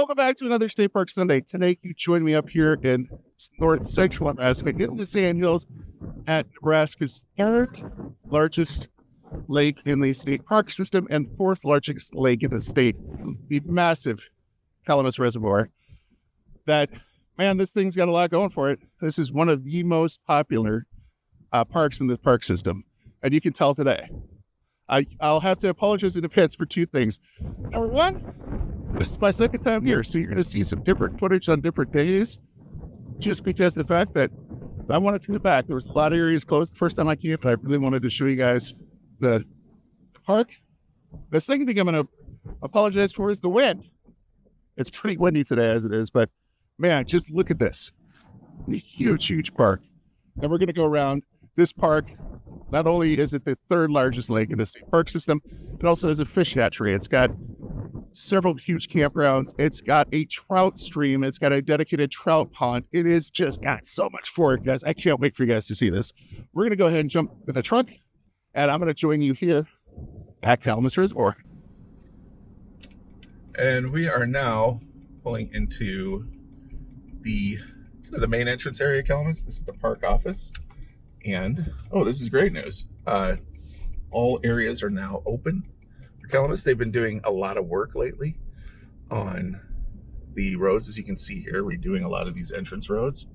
Welcome back to another State Park Sunday. Today, you join me up here in north central Nebraska, in the Sandhills at Nebraska's third largest lake in the state park system and fourth largest lake in the state, the massive Calamus Reservoir. That, man, this thing's got a lot going for it. This is one of the most popular parks in the park system, and you can tell today. I'll have to apologize in advance for two things. Number one, this is my second time here, so you're going to see some different footage on different days, just because the fact that I wanted to come back. There was a lot of areas closed the first time I came, but I really wanted to show you guys the park. The second thing I'm going to apologize for is the wind. It's pretty windy today as it is, but man, just look at this. A huge, huge park. And we're going to go around this park. Not only is it the third largest lake in the state park system, it also has a fish hatchery. It's got several huge campgrounds. It's got a trout stream. It's got a dedicated trout pond. It is just got so much for it, guys. I can't wait for you guys to see this. We're going to go ahead and jump in the truck, and I'm going to join you here at Calamus Reservoir. And we are now pulling into the main entrance area of Calamus. This is the park office. And, oh, this is great news. All areas are now open for Calamus. They've been doing a lot of work lately on the roads, as you can see here, redoing a lot of these entrance roads.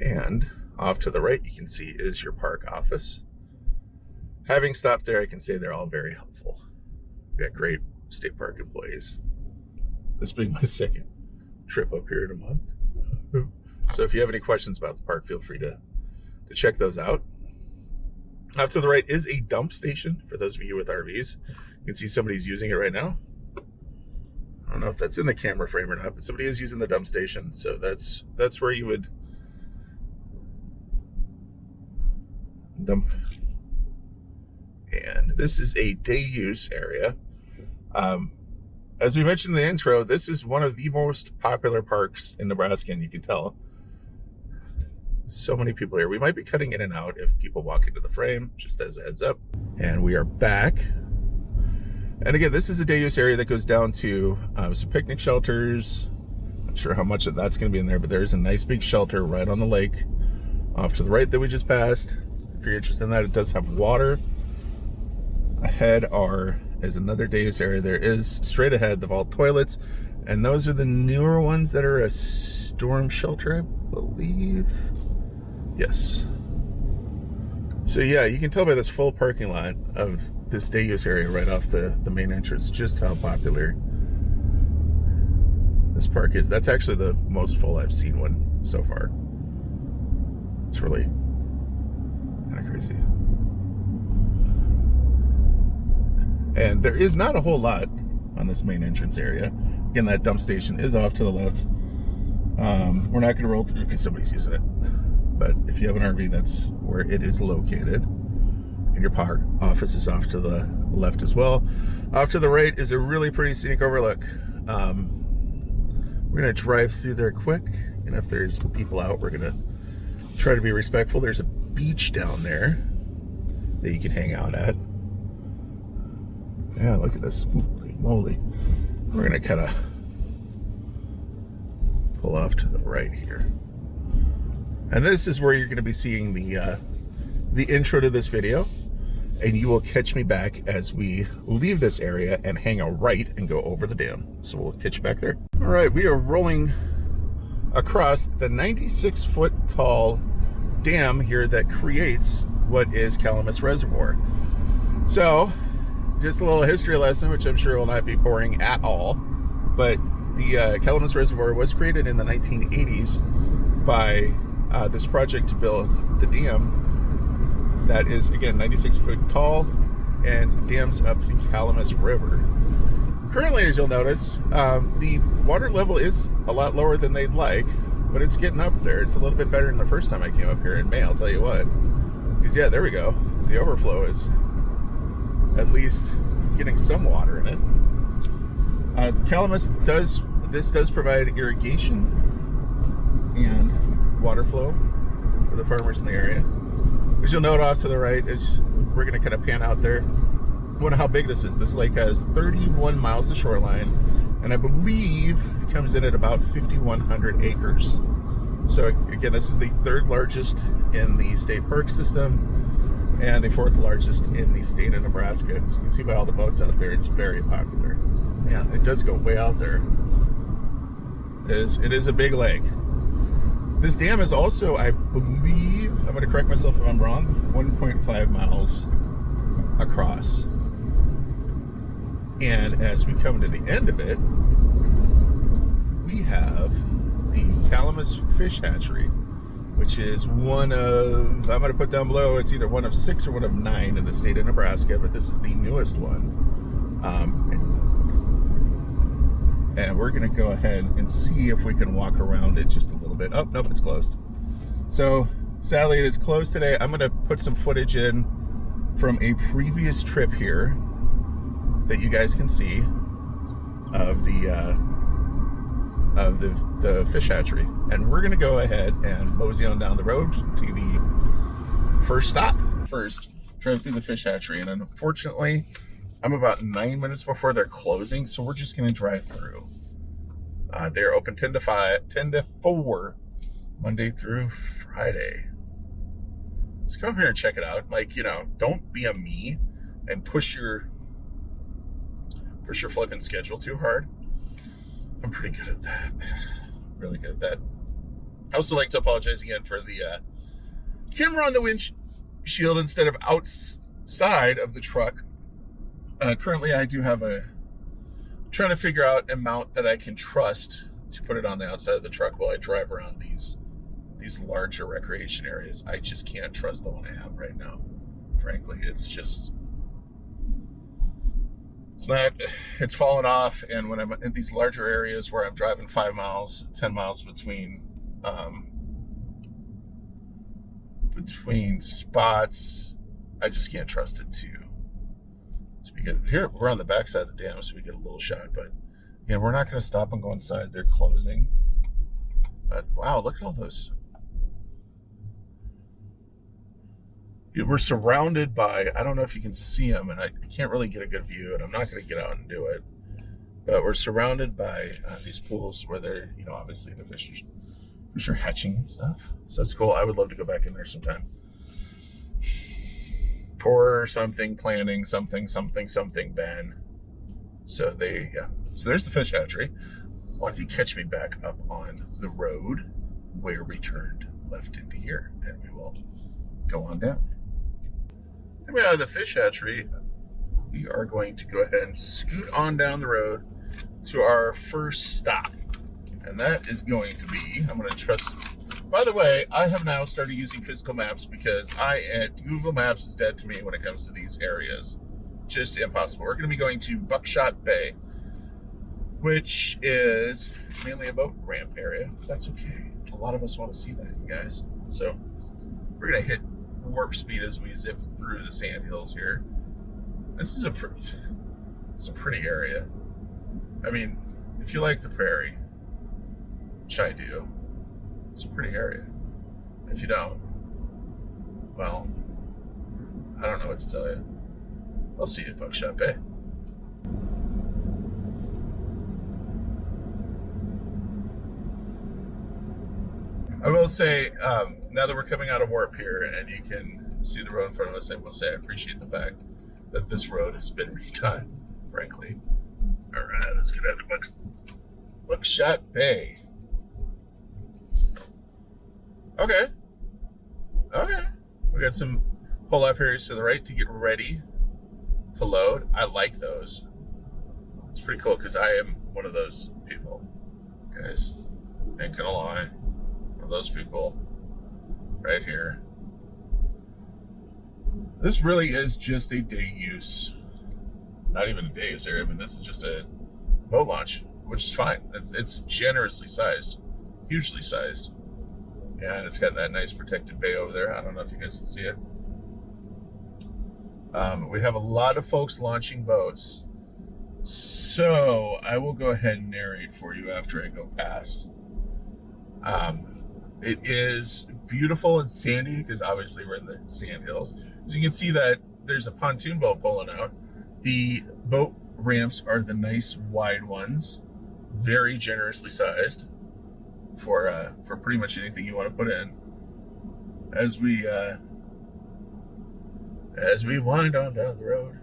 And off to the right, you can see is your park office. Having stopped there, I can say they're all very helpful. We got great state park employees. This being my second trip up here in a month. So if you have any questions about the park, feel free to check those out. Off to the right is a dump station for those of you with RVs. You can see somebody's using it right now. I don't know if that's in the camera frame or not, but somebody is using the dump station. So that's where you would dump. And this is a day use area. As we mentioned in the intro, this is one of the most popular parks in Nebraska, and you can tell. So many people here. We might be cutting in and out if people walk into the frame, just as a heads up. And we are back. And again, this is a day use area that goes down to some picnic shelters. Not sure how much of that's going to be in there, but there's a nice big shelter right on the lake off to the right that we just passed. If you're interested in that, it does have water. Ahead is another day use area. There is straight ahead the vault toilets, and those are the newer ones that are a storm shelter, I believe. Yes. So yeah, you can tell by this full parking lot of this day use area right off the main entrance just how popular this park is. That's actually the most full I've seen one so far. It's really kind of crazy. And there is not a whole lot on this main entrance area. Again, that dump station is off to the left. We're not going to roll through because somebody's using it. But if you have an RV, that's where it is located. And your park office is off to the left as well. Off to the right is a really pretty scenic overlook. We're going to drive through there quick. And if there's people out, we're going to try to be respectful. There's a beach down there that you can hang out at. Yeah, look at this. Holy moly. We're going to kind of pull off to the right here. And this is where you're going to be seeing the intro to this video. And you will catch me back as we leave this area and hang a right and go over the dam. So we'll catch you back there. All right, we are rolling across the 96-foot tall dam here that creates what is Calamus Reservoir. So, just a little history lesson, which I'm sure will not be boring at all. But the Calamus Reservoir was created in the 1980s by this project to build the dam that is, again, 96 foot tall and dams up the Calamus River. Currently, as you'll notice, the water level is a lot lower than they'd like, but it's getting up there. It's a little bit better than the first time I came up here in May, I'll tell you what. Because, yeah, there we go. The overflow is at least getting some water in it. Calamus does provide irrigation and water flow for the farmers in the area. As you'll note off to the right is we're going to kind of pan out there. wonder how big this is. This lake has 31 miles of shoreline, and I believe it comes in at about 5,100 acres. So again, this is the third largest in the state park system and the fourth largest in the state of Nebraska. As you can see by all the boats out there, it's very popular. Man, it does go way out there. It is a big lake. This dam is also, I believe, I'm going to correct myself if I'm wrong, 1.5 miles across. And as we come to the end of it, we have the Calamus Fish Hatchery, which is one of, I'm going to put down below, it's either one of 6 or one of 9 in the state of Nebraska, but this is the newest one. And we're going to go ahead and see if we can walk around it just a little bit. Oh, nope, it's closed. So sadly, it is closed today. I'm going to put some footage in from a previous trip here that you guys can see of the fish hatchery. And we're going to go ahead and mosey on down the road to the first stop. First, drive through the fish hatchery. And unfortunately, I'm about 9 minutes before they're closing, so we're just going to drive through. They're open 10 to 4, Monday through Friday. Let's come up here and check it out. Like, you know, don't be a me and push your flipping schedule too hard. I'm pretty good at that. Really good at that. I also like to apologize again for the camera on the windshield instead of outside of the truck. Currently, I do have trying to figure out an amount that I can trust to put it on the outside of the truck while I drive around these larger recreation areas. I just can't trust the one I have right now. Frankly, it's fallen off. And when I'm in these larger areas where I'm driving 5 miles, 10 miles between spots, I just can't trust it to be good. Here we're on the backside of the dam, so we get a little shot, but again, we're not going to stop and go inside. They're closing. But wow, look at all those. We're surrounded by, I don't know if you can see them, and I can't really get a good view, and I'm not going to get out and do it, but we're surrounded by these pools where they're, you know, obviously the fish are hatching and stuff. So that's cool. I would love to go back in there sometime. Pour something, planning something, Ben. So so there's the fish hatchery. Why don't you catch me back up on the road where we turned left into here, and we will go on down. Coming out of the fish hatchery, we are going to go ahead and scoot on down the road to our first stop. And that is going to be, I'm going to trust. By the way, I have now started using physical maps because Google Maps is dead to me when it comes to these areas. Just impossible. We're going to be going to Buckshot Bay, which is mainly a boat ramp area. But that's okay. A lot of us want to see that, you guys. So we're going to hit warp speed as we zip through the Sandhills here. This is a pretty area. I mean, if you like the prairie, which I do, it's a pretty area. If you don't, well, I don't know what to tell you. I'll see you at Buckshot Bay. I will say, now that we're coming out of warp here and you can see the road in front of us, I will say I appreciate the fact that this road has been redone, frankly. All right, let's get out of Buckshot Bay. Okay. We got some pull-off areas to the right to get ready to load. I like those. It's pretty cool because I am one of those people, guys. Ain't gonna lie. One of those people right here. This really is just a day use. Not even a day use area. I mean, this is just a boat launch, which is fine. It's generously sized, hugely sized. And it's got that nice protected bay over there. I don't know if you guys can see it. We have a lot of folks launching boats. So I will go ahead and narrate for you after I go past. It is beautiful and sandy because obviously we're in the Sandhills. So you can see that there's a pontoon boat pulling out. The boat ramps are the nice wide ones, very generously sized for pretty much anything you want to put in. As we wind on down the road.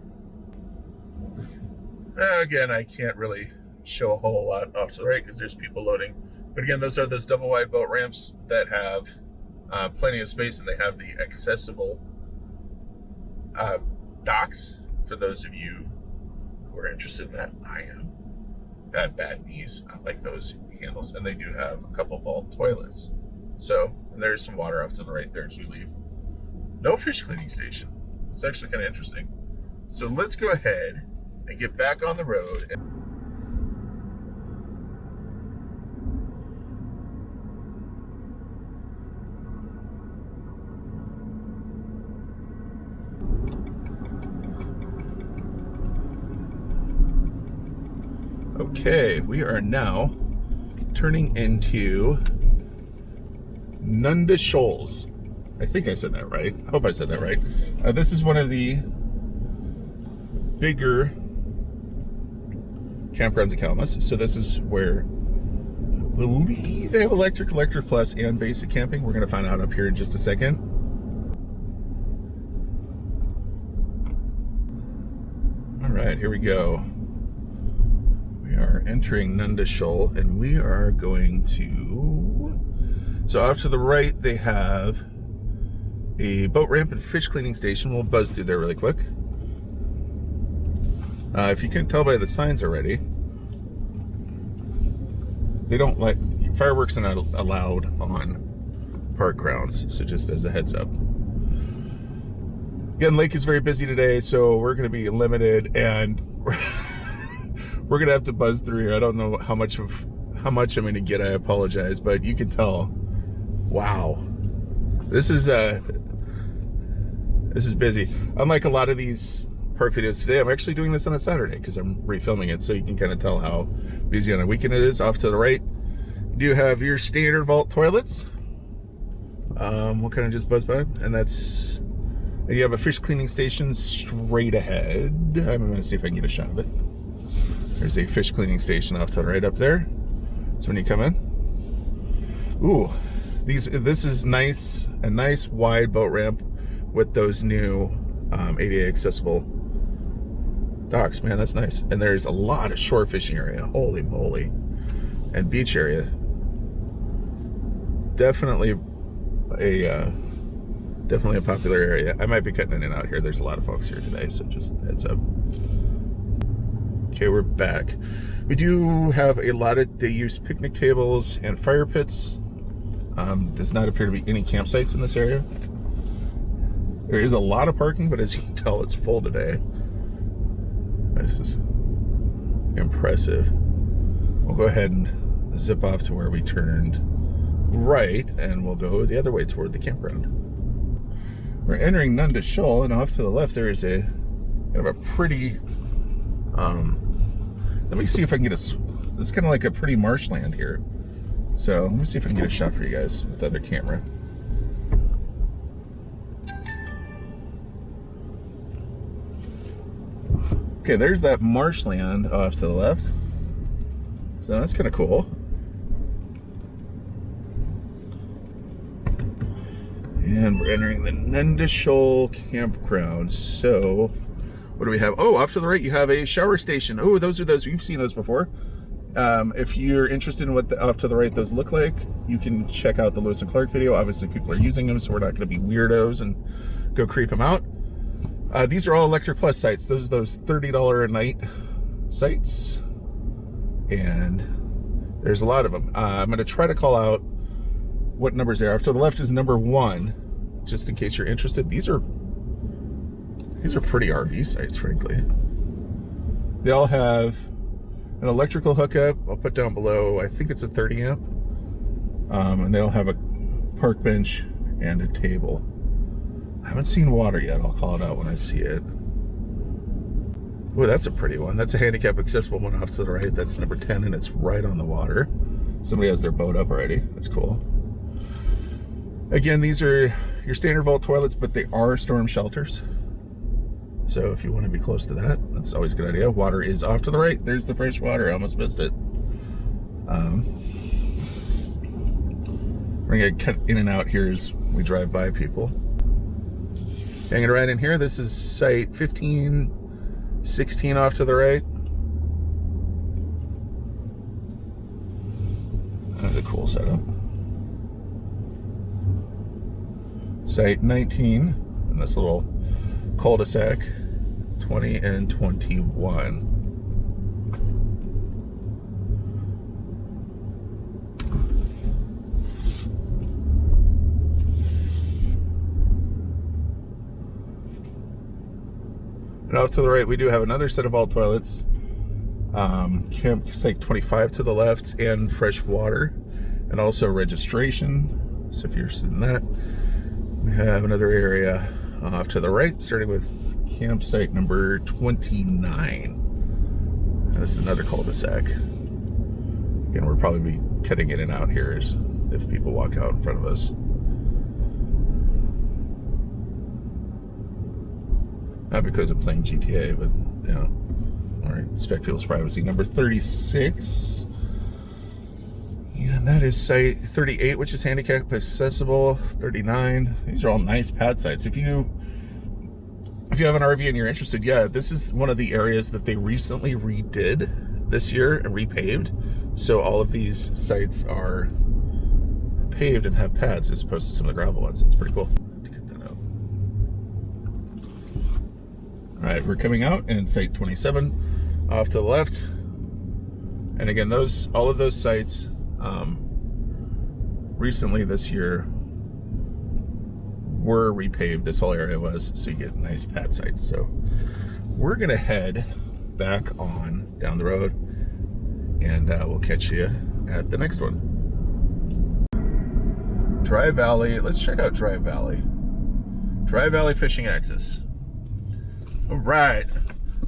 Again, I can't really show a whole lot off to the right because there's people loading. But again, those are those double wide boat ramps that have plenty of space, and they have the accessible docks for those of you who are interested in that. I am. I have bad knees. I like those handles, and they do have a couple vault toilets. So, and there's some water off to the right there as we leave. No fish cleaning station. It's actually kind of interesting. So let's go ahead and get back on the road. Okay, we are now turning into Nunda Shoals. I think I said that right. I hope I said that right. This is one of the bigger campgrounds in Calamus. So this is where I believe they have electric plus, and basic camping. We're going to find out up here in just a second. All right, here we go. We are entering Nunda Shoal, and we are going to... So off to the right, they have a boat ramp and fish cleaning station. We'll buzz through there really quick. If you can tell by the signs already, they don't like fireworks are not allowed on park grounds. So just as a heads up. Again, lake is very busy today, so we're going to be limited, and we're going to have to buzz through here. I don't know how much I'm going to get. I apologize, but you can tell. Wow, this is busy. Unlike a lot of these park videos today, I'm actually doing this on a Saturday because I'm refilming it, so you can kind of tell how busy on a weekend it is. Off to the right, you do have your standard vault toilets. We'll kind of just buzz by, and that's. You have a fish cleaning station straight ahead. I'm going to see if I can get a shot of it. There's a fish cleaning station off to the right up there. So when you come in, ooh, this is nice, a nice wide boat ramp with those new ADA accessible docks. Man, that's nice. And there's a lot of shore fishing area. Holy moly. And beach area. Definitely a popular area. I might be cutting in and out here. There's a lot of folks here today, so just heads up. Okay, we're back. We do have a lot of, they use picnic tables and fire pits. Does not appear to be any campsites in this area. There is a lot of parking, but as you can tell, it's full today. This is impressive. We'll go ahead and zip off to where we turned right, and we'll go the other way toward the campground. We're entering Nunda Shoal, and off to the left there is a kind of a pretty, let me see if I can get it's kind of like a pretty marshland here. So let me see if I can get a shot for you guys with the other camera. Okay, there's that marshland off to the left. So that's kind of cool. And we're entering the Nunda Shoal campground. So, what do we have? Oh, off to the right, you have a shower station. Oh, those are those, you've seen those before. If you're interested in what off to the right those look like, you can check out the Lewis and Clark video. Obviously, people are using them, so we're not going to be weirdos and go creep them out. These are all Electric Plus sites. Those $30 a night sites. And there's a lot of them. I'm going to try to call out what numbers they are. Off to the left is number 1, just in case you're interested. These are pretty RV sites, frankly. They all have an electrical hookup. I'll put down below, I think it's a 30 amp. And they all have a park bench and a table. I haven't seen water yet. I'll call it out when I see it. Oh, that's a pretty one. That's a handicap accessible one off to the right. That's number 10, and it's right on the water. Somebody has their boat up already. That's cool. Again, these are your standard vault toilets, but they are storm shelters. So if you want to be close to that, that's always a good idea. Water is off to the right. There's the fresh water. I almost missed it. We're going to cut in and out here as we drive by people. Hanging right in here, this is site 15, 16 off to the right. That's a cool setup. Site 19, and this little cul-de-sac, 20 and 21. And off to the right, we do have another set of all toilets. Campsite 25 to the left, and fresh water, and also registration. So if you're interested in that, we have another area off to the right, starting with campsite number 29. And this is another cul-de-sac. Again, we'll probably be cutting in and out here as if people walk out in front of us. Not because I'm playing GTA, but, you know, all right, respect people's privacy. Number 36. And that is site 38, which is handicap accessible. 39. These are all nice pad sites. If you have an RV and you're interested, yeah, this is one of the areas that they recently redid this year and repaved. So all of these sites are paved and have pads as opposed to some of the gravel ones. It's pretty cool. All right, we're coming out, and site 27 off to the left. And again, all of those sites recently this year were repaved. This whole area was, so you get nice pad sites. So we're gonna head back on down the road, and we'll catch you at the next one. Dry Valley. Let's check out Dry Valley. Dry Valley Fishing Access. All right.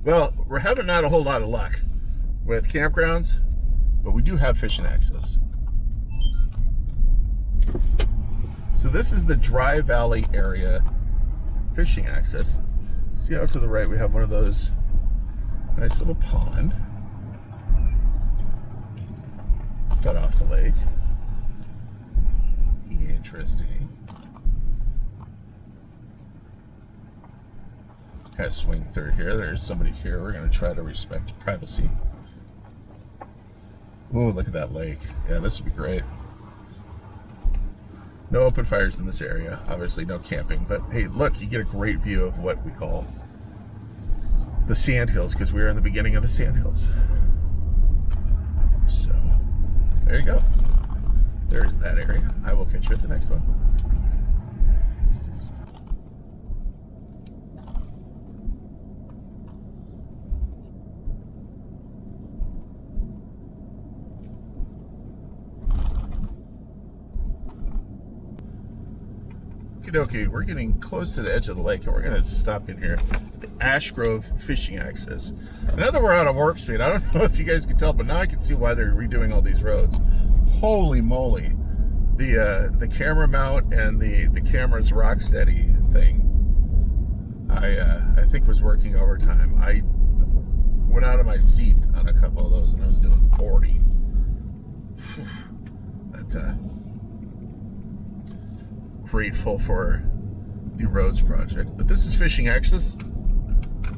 Well, we're having not a whole lot of luck with campgrounds, but we do have fishing access. So this is the Dry Valley area fishing access. See out to the right, we have one of those nice little pond fed off the lake. Interesting. Kind of swing through here. There's somebody here. We're going to try to respect privacy. Whoa, look at that lake. Yeah, this would be great. No open fires in this area. Obviously no camping, but hey, look, you get a great view of what we call the Sandhills, because we're in the beginning of the Sandhills. So, there you go. There's that area. I will catch you at the next one. Okay, we're getting close to the edge of the lake, and we're going to stop in here at the Ash Grove Fishing Access. Now that we're out of warp speed, I don't know if you guys can tell, but now I can see why they're redoing all these roads. Holy moly. The camera mount and the camera's rock steady thing, I think was working overtime. I went out of my seat on a couple of those, and I was doing 40. That's grateful for the roads project. But this is fishing access.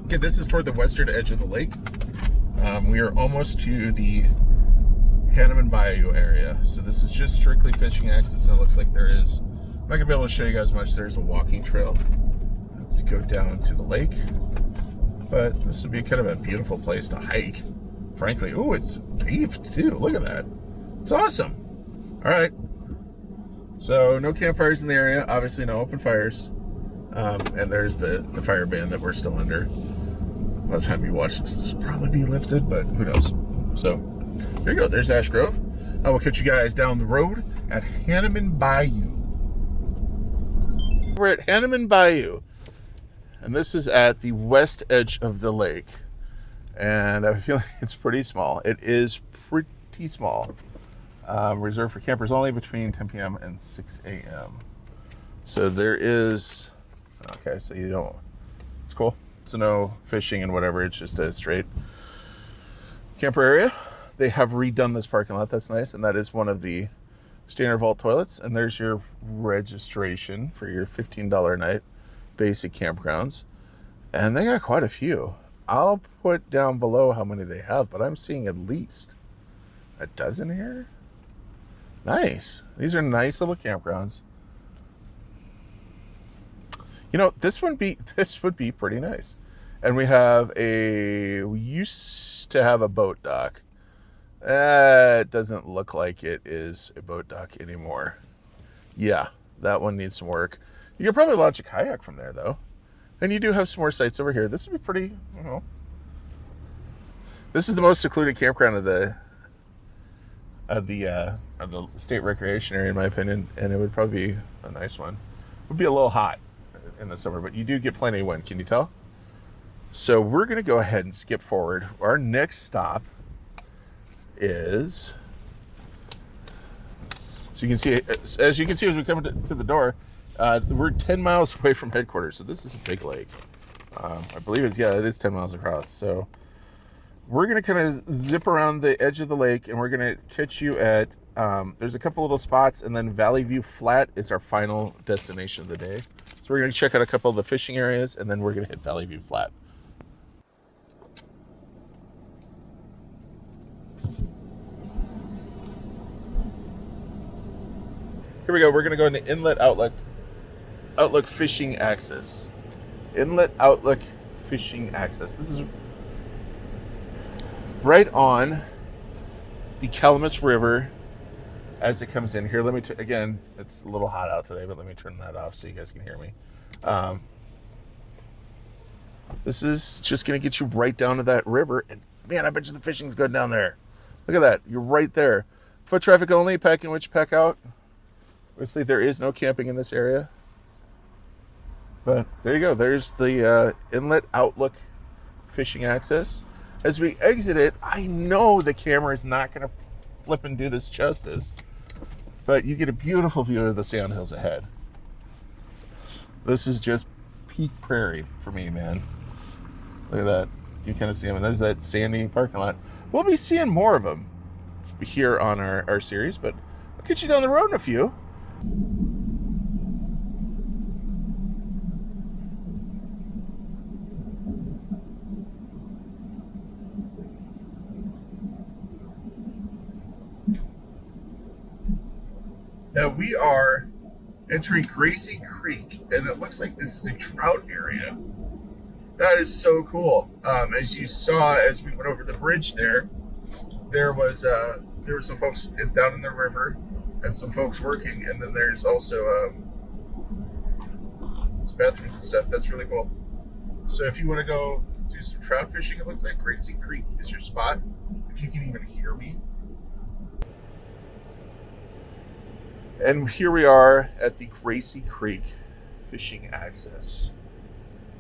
Okay, this is toward the western edge of the lake. We are almost to the Hanneman Bayou area. So this is just strictly fishing access, and it looks like there is, I'm not gonna be able to show you guys much. There's a walking trail to go down to the lake, but this would be kind of a beautiful place to hike, frankly. Oh, it's paved too. Look at that. It's awesome. All right. So no campfires in the area, obviously no open fires. And there's the fire ban that we're still under. By the time you watch this will probably be lifted, but who knows. So there you go, there's Ash Grove. I will catch you guys down the road at Hanneman Bayou. We're at Hanneman Bayou, and this is at the west edge of the lake. And I feel like it's pretty small. It is pretty small. Reserved for campers only between 10 p.m. and 6 a.m. So there is, okay, so you don't, it's cool. So no fishing and whatever. It's just a straight camper area. They have redone this parking lot. That's nice. And that is one of the standard vault toilets. And there's your registration for your $15 a night basic campgrounds. And they got quite a few. I'll put down below how many they have, but I'm seeing at least a dozen here. Nice. These are nice little campgrounds. You know, this would be pretty nice. And we used to have a boat dock. It doesn't look like it is a boat dock anymore. Yeah, that one needs some work. You could probably launch a kayak from there, though. And you do have some more sites over here. This would be pretty, you know. This is the most secluded campground of the state recreation area, in my opinion, and it would probably be a nice one. It would be a little hot in the summer, but you do get plenty of wind. Can you tell? So we're going to go ahead and skip forward. Our next stop is, so you can see, as we come to the door, we're 10 miles away from headquarters. So this is a big lake. I believe it is 10 miles across. So we're going to kind of zip around the edge of the lake, and we're going to catch you at, there's a couple little spots, and then Valley View Flat is our final destination of the day. So we're going to check out a couple of the fishing areas, and then we're going to hit Valley View Flat. Here we go. We're going to go into Inlet Outlook Fishing Access. Inlet Outlook Fishing Access. This is right on the Calamus River as it comes in. Here, let me, again, it's a little hot out today, but let me turn that off so you guys can hear me. This is just going to get you right down to that river. And man, I bet you the fishing's good down there. Look at that. You're right there. Foot traffic only, pack in which pack out. Obviously, there is no camping in this area. But there you go. There's the Inlet Outlook Fishing Access. As we exit it, I know the camera is not going to flip and do this justice, but you get a beautiful view of the Sandhills ahead. This is just peak prairie for me, man. Look at that. You kind of see them, and there's that sandy parking lot. We'll be seeing more of them here on our series, but I'll get you down the road in a few. Now we are entering Gracie Creek, and it looks like this is a trout area. That is so cool. As you saw, as we went over the bridge there were some folks down in the river and some folks working, and then there's also some bathrooms and stuff. That's really cool. So if you want to go do some trout fishing, it looks like Gracie Creek is your spot. If you can even hear me. And here we are at the Gracie Creek Fishing Access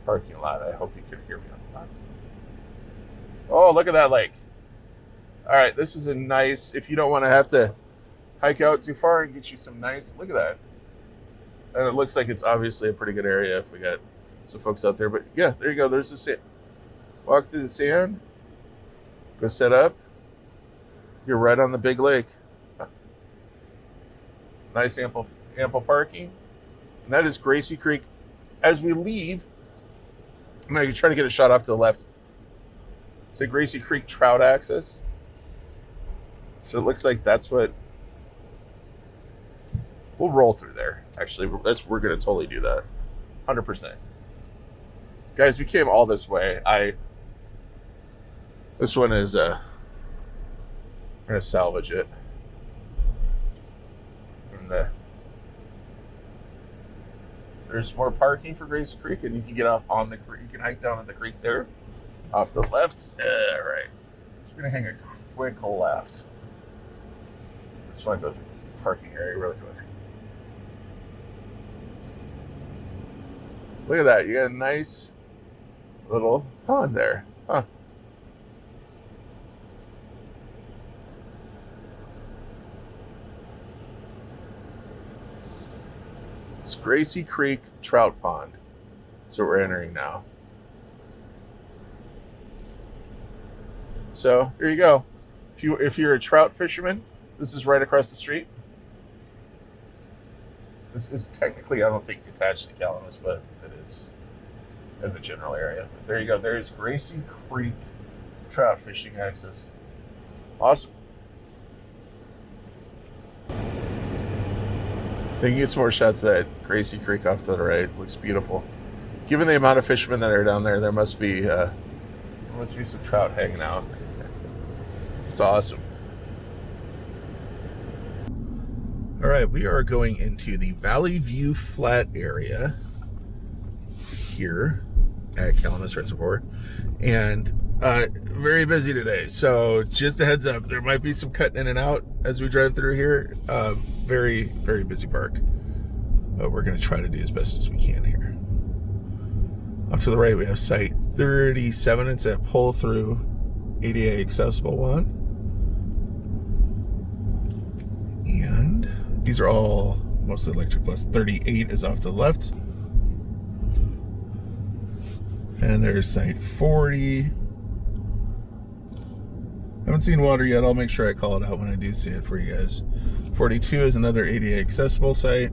parking lot. I hope you can hear me on the last. Oh, look at that lake. All right, this is a nice, if you don't want to have to hike out too far and get you some nice, look at that. And it looks like it's obviously a pretty good area if we got some folks out there. But yeah, there you go. There's the sand. Walk through the sand. Go set up. You're right on the big lake. Nice ample parking. And that is Gracie Creek. As we leave, I'm going to try to get a shot off to the left. It's a Gracie Creek Trout Access. So it looks like that's what we'll roll through there. Actually, we're going to totally do that. 100%. Guys, we came all this way. This one is I'm going to salvage it. There's more parking for Gracie Creek, and you can get off on the creek. You can hike down on the creek there, off the left. All right. So we're gonna hang a quick left. Just want to go through the parking area really quick. Look at that. You got a nice little pond there. Huh. It's Gracie Creek Trout Pond. That's what we're entering now. So here you go. If you're a trout fisherman, this is right across the street. This is technically, I don't think, attached to Calamus, but it is in the general area. But there you go. There's Gracie Creek trout fishing access. Awesome. They can get some more shots of that Gracie Creek off to the right. Looks beautiful. Given the amount of fishermen that are down there, there must be some trout hanging out. It's awesome. All right, we are going into the Valley View Flat area here at Calamus Reservoir, and very busy today. So just a heads up, there might be some cutting in and out as we drive through here. Very, very busy park, but we're going to try to do as best as we can here. Off to the right, we have site 37. It's a pull-through ADA accessible one. And these are all mostly electric plus. 38 is off to the left. And there's site 40. Haven't seen water yet. I'll make sure I call it out when I do see it for you guys. 42 is another ADA accessible site.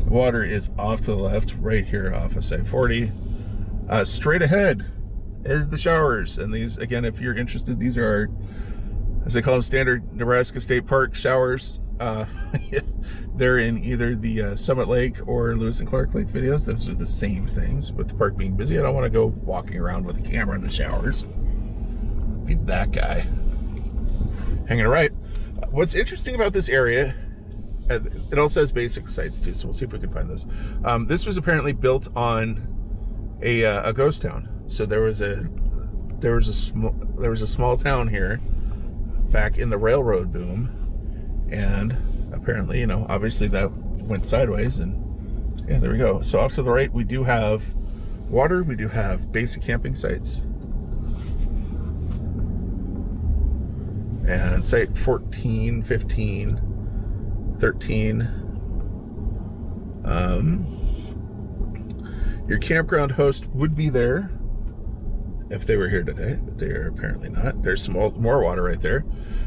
Water is off to the left, right here off of site 40. Straight ahead is the showers. And these, again, if you're interested, these are our, as they call them, standard Nebraska State Park showers. They're in either the Summit Lake or Lewis and Clark Lake videos. Those are the same things. With the park being busy, I don't want to go walking around with a camera in the showers. Be that guy. Hanging right. What's interesting about this area, it also has basic sites too, so we'll see if we can find those. This was apparently built on a ghost town. So there was a small town here back in the railroad boom, and apparently, obviously that went sideways, and yeah, there we go. So off to the right, we do have water. We do have basic camping sites. And site 14, 15, 13. Your campground host would be there if they were here today, but they're apparently not. There's some more water right there.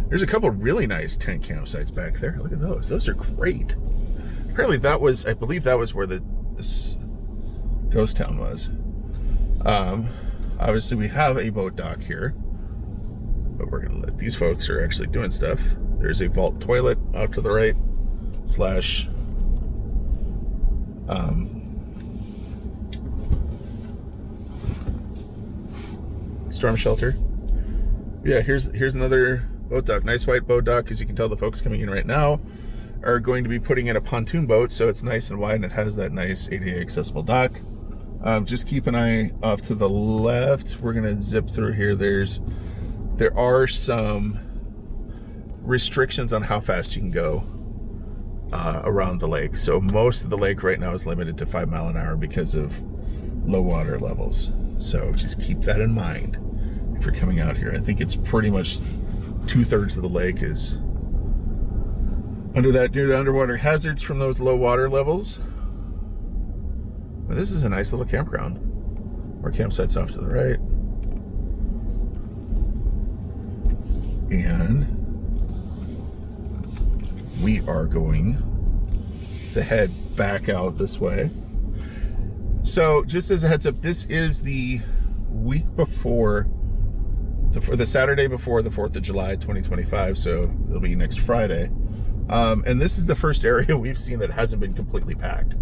There's a couple really nice tent campsites back there. Look at those. Those are great. Apparently that was, I believe that was where this ghost town was. Obviously we have a boat dock here, but we're gonna let these folks are actually doing stuff. There's a vault toilet out to the right, slash storm shelter. Yeah, here's another boat dock. Nice white boat dock. As you can tell, the folks coming in right now are going to be putting in a pontoon boat, so it's nice and wide and it has that nice ADA accessible dock. Just keep an eye off to the left. We're gonna zip through here. There are some restrictions on how fast you can go around the lake. So most of the lake right now is limited to 5 miles an hour because of low water levels. So just keep that in mind if you're coming out here. I think it's pretty much 2/3 of the lake is under that due to underwater hazards from those low water levels. But this is a nice little campground. More campsites off to the right. And we are going to head back out this way. So just as a heads up, this is the week before, the Saturday before the 4th of July, 2025. So it'll be next Friday. And this is the first area we've seen that hasn't been completely packed.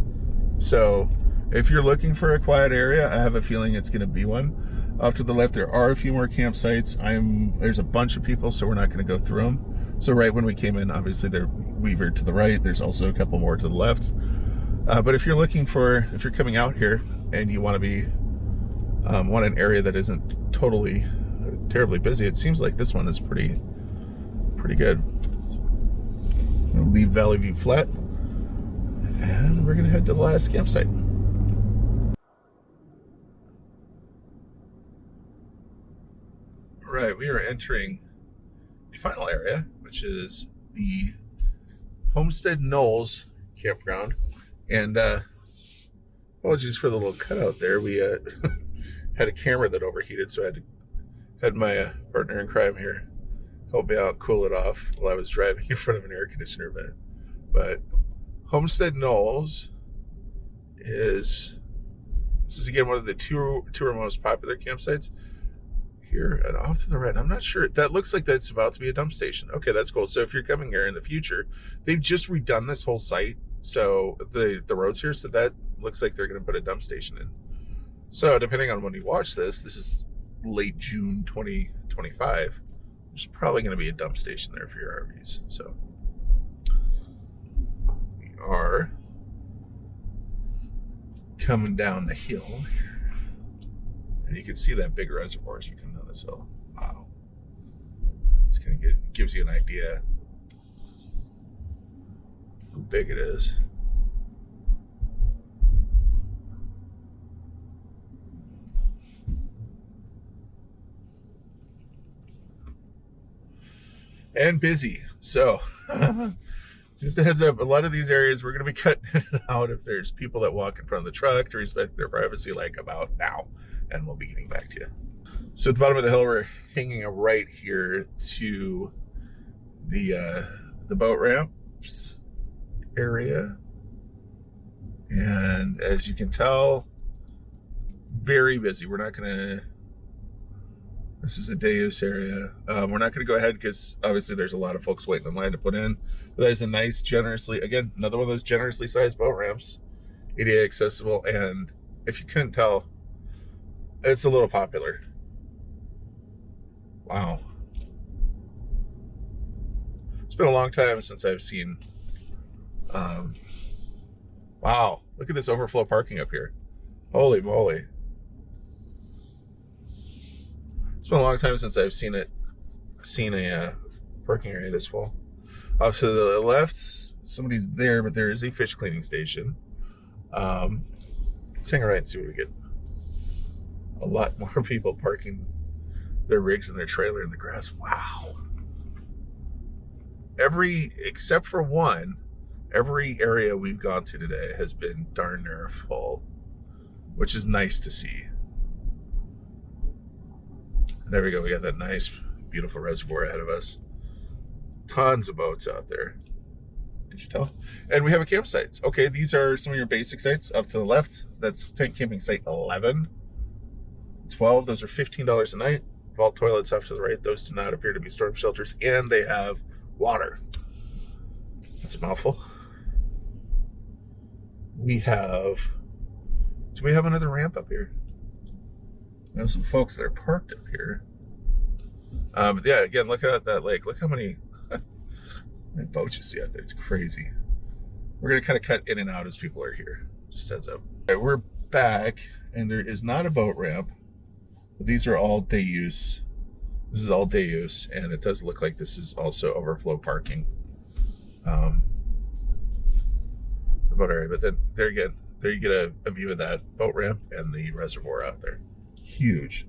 So if you're looking for a quiet area, I have a feeling it's going to be one. Off to the left, there are a few more campsites. There's a bunch of people, so we're not going to go through them. So right when we came in, obviously we veered to the right. There's also a couple more to the left. But if you're coming out here and you want to be, want an area that isn't totally, terribly busy, it seems like this one is pretty good. We'll leave Valley View Flat, and we're gonna head to the last campsite. All right, we are entering the final area, which is the Homestead Knolls campground. And apologies for the little cutout there. We had a camera that overheated, so I had to Had my partner in crime here help me out, cool it off while I was driving in front of an air conditioner vent. But Homestead Knolls this is again one of the two or most popular campsites here, and off to the right. I'm not sure. That looks like that's about to be a dump station. Okay, that's cool. So if you're coming here in the future, they've just redone this whole site. So the roads here, so that looks like they're going to put a dump station in. So depending on when you watch this is late June 2025. There's probably going to be a dump station there for your RVs. So we are coming down the hill, and you can see that big reservoir as we come down this hill. Wow, it's gonna gives you an idea how big it is. And busy. So just a heads up, a lot of these areas we're going to be cutting it out if there's people that walk in front of the truck to respect their privacy, like about now, and we'll be getting back to you. So at the bottom of the hill, we're hanging right here to the boat ramps area, and as you can tell, very busy. We're not going to. This is a day use area. We're not going to go ahead because obviously there's a lot of folks waiting in line to put in. But there's a nice, generously, again, another one of those generously sized boat ramps, ADA accessible, and if you couldn't tell, it's a little popular. Wow. It's been a long time since I've seen, wow, look at this overflow parking up here. Holy moly. It's been a long time since I've seen a parking area this full. Off to the left, somebody's there, but there is a fish cleaning station. Let's hang right and see what we get. A lot more people parking their rigs and their trailer in the grass. Wow. Except for one, every area we've gone to today has been darn near full, which is nice to see. There we go. We got that nice, beautiful reservoir ahead of us. Tons of boats out there. Did you tell? And we have a campsite. Okay, these are some of your basic sites. Up to the left, that's tent camping site 11. 12, those are $15 a night. Vault toilets off to the right. Those do not appear to be storm shelters, and they have water. That's a mouthful. Do we have another ramp up here? There's some folks that are parked up here. But yeah, again, look at that lake. Look how many boats you see out there. It's crazy. We're going to kind of cut in and out as people are here. Just heads up. Okay, we're back, and there is not a boat ramp. But these are all day use. This is all day use, and it does look like this is also overflow parking. The boat area. But then there you get a view of that boat ramp and the reservoir out there. Huge.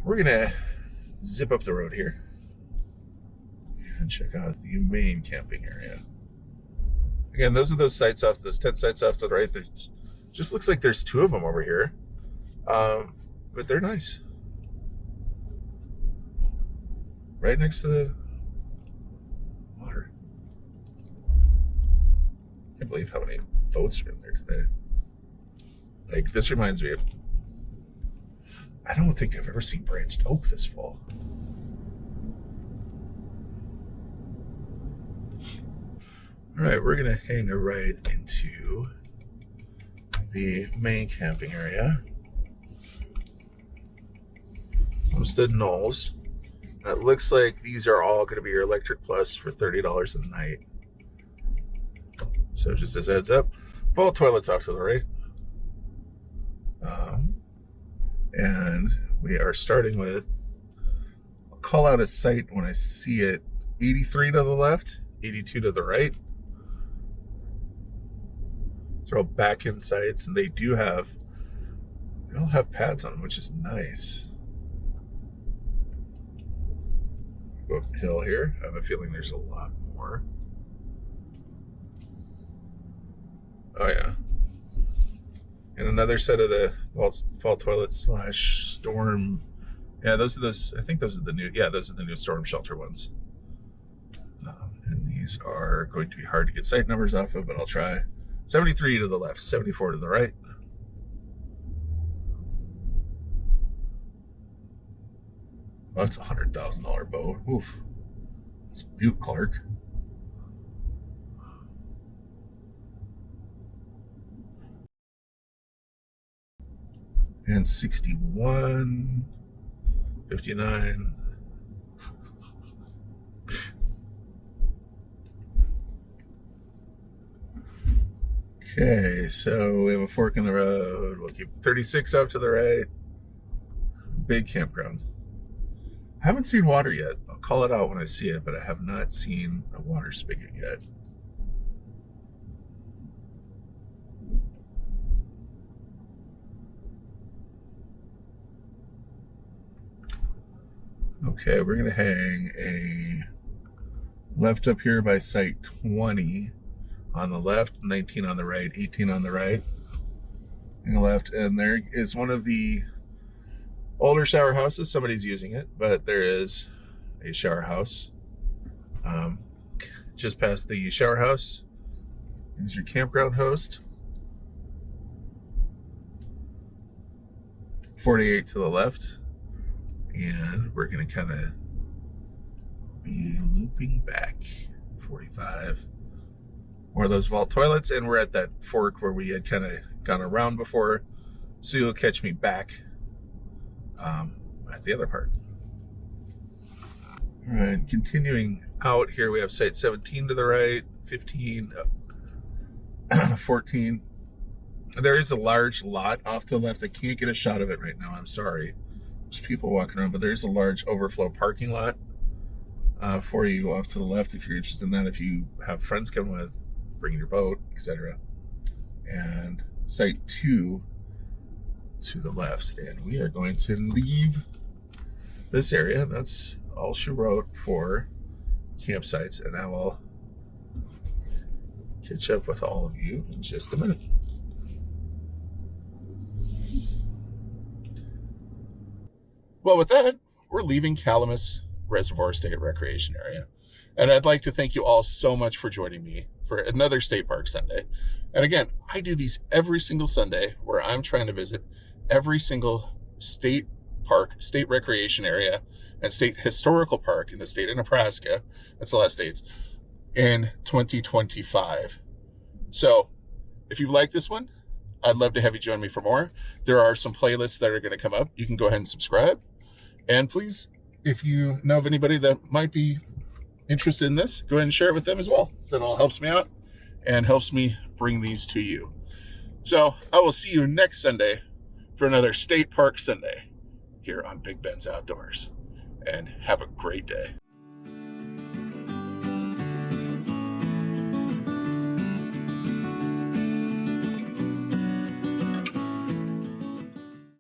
We're gonna zip up the road here and check out the main camping area. Again, those are those sites off, those tent sites off to the right. There's just looks like there's two of them over here, but they're nice. Right next to the water. Can't believe how many boats are in there today. Like, this reminds me of, I don't think I've ever seen branched oak this fall. All right, we're gonna hang a right into the main camping area. Homestead Knolls. It looks like these are all gonna be your Electric Plus for $30 a night. So just as a heads up, vault toilets off to the right. And we are starting with, I'll call out a site when I see it, 83 to the left, 82 to the right. They're all back-end sites, and they all have pads on them, which is nice. Go up the hill here. I have a feeling there's a lot more. Oh yeah. And another set of the fall toilet slash storm. Yeah, those are those. I think those are the new. Yeah, those are the new storm shelter ones. And these are going to be hard to get site numbers off of, but I'll try. 73 to the left, 74 to the right. Oh, that's a $100,000 boat. Oof. It's Butte Clark. And 61, 59. Okay, so we have a fork in the road. We'll keep 36 out to the right. Big campground. I haven't seen water yet. I'll call it out when I see it, but I have not seen a water spigot yet. Okay, we're going to hang a left up here by site 20 on the left, 19 on the right, 18 on the right, and the left. And there is one of the older shower houses. Somebody's using it, but there is a shower house just past the shower house. Is your campground host. 48 to the left. And we're going to kind of be looping back. 45. More of those vault toilets. And we're at that fork where we had kind of gone around before. So you'll catch me back at the other part. All right, continuing out here, we have site 17 to the right, 15, 14. There is a large lot off to the left. I can't get a shot of it right now. I'm sorry. There's people walking around, but there's a large overflow parking lot for you off to the left if you're interested in that. If you have friends come with, bring your boat, etc. And site 2 to the left. And we are going to leave this area. That's all she wrote for campsites. And I will catch up with all of you in just a minute. Well, with that, we're leaving Calamus Reservoir State Recreation area. And I'd like to thank you all so much for joining me for another State Park Sunday. And again, I do these every single Sunday where I'm trying to visit every single state park, state recreation area, and state historical park in the state of Nebraska. That's the last states in 2025. So if you like this one, I'd love to have you join me for more. There are some playlists that are going to come up. You can go ahead and subscribe. And please, if you know of anybody that might be interested in this, go ahead and share it with them as well. That all helps me out and helps me bring these to you. So I will see you next Sunday for another State Park Sunday here on Big Ben's Outdoors. And have a great day.